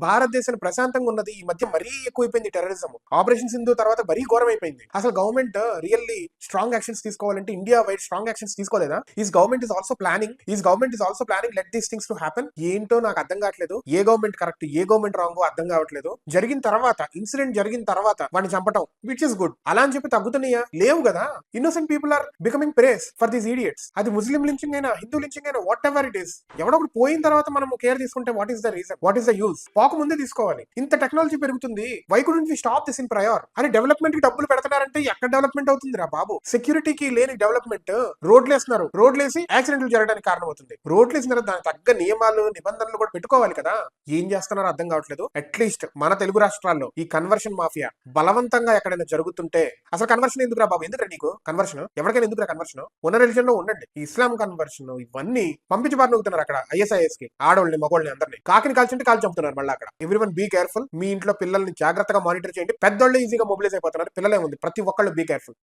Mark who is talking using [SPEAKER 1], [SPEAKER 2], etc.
[SPEAKER 1] భారతదేశం ప్రశాంతంగా ఉన్నది ఈ మధ్య మరీ ఎక్కువైపోయింది టెర్రరిజం. ఆపరేషన్ సింధు తర్వాత మరీ ఘోరం అయిపోయింది. అసలు గవర్నమెంట్ రియల్లీ స్ట్రాంగ్ యాక్షన్స్ తీసుకోవాలంటే ఇండియా వైడ్ స్ట్రాంగ్ యాక్షన్స్ తీసుకోలేదా? Government is also planning let these things to happen. ఏంటో నాకు అర్థం కావట్లేదు. ఏ గవర్నమెంట్ కరెక్ట్, ఏ గవర్నమెంట్ రాంగో అర్థం కావట్లేదు. ఇన్సిడెంట్ జరిగిన తర్వాత వాడిని చంపటం విచ్ ఇస్ గుడ్. అలా అని చెప్పి తగ్గుతున్నాయా? లేవు కదా. Innocent people are becoming prey for these idiots. అది ముస్లిం లించింగ్ అయినా, హిందూ లించింగ్ అయినా, వాట్ ఎవర్ ఇట్ ఈస్. ఎవడొకటి పోయిన తర్వాత మనం కేర్ తీసుకుంటే what is the reason, what is the use? పోక ముందే తీసుకోవాలి. ఇంత టెక్నాలజీ పెరుగుతుంది, why couldn't we stop this in prior అని డెవలప్మెంట్ కి డబ్బులు పెడతారంటే ఎక్కడ డెవలప్మెంట్ అవుతుంది రా బాబు? సెక్యూరిటీకి లేని డెవలప్మెంట్. రోడ్లేసి యాక్సిడెంట్లు జరగడానికి కారణం అవుతుంది. రోడ్లు వేసిన తర్వాత దానికి తగ్గ నియమాలు, నిబంధనలు కూడా పెట్టుకోవాలి కదా. ఏం చేస్తున్నారో అర్థం కావట్లేదు. అట్లీస్ట్ మన తెలుగు రాష్ట్రాల్లో ఈ కన్వర్షన్ మాఫియా బలవంతంగా ఎక్కడైనా జరుగుతుంటే, అసలు కన్వర్షన్ ఎందుకురా బాబు? ఎందుకురా నీకు కన్వర్షన్? ఎవరికైనా ఎందుకురా కన్వర్షన్? ఉన్న రిలీజన్ లో ఉండండి. ఈ ఇస్లాం కన్వర్షన్ ఇవన్నీ పంపించి బారి నొక్కుతున్నారు అక్కడ. ఐఎస్ఐఎస్ కి ఆడవాళ్ళని, మగవాళ్ళని అందరినీ కాకిని కాల్చుంటే కాల్ చంపుతున్నారు మళ్ళీ అక్కడ. Everyone be careful. మీ ఇంట్లో పిల్లల్ని జాగ్రత్తగా మానిటర్ చేయండి. పెద్దోళ్ళు ఈజీగా మొబిలైజ్ అయిపోతున్నారు. పిల్లలే ఉంది, ప్రతి ఒక్కళ్ళు బీ కేర్ఫుల్.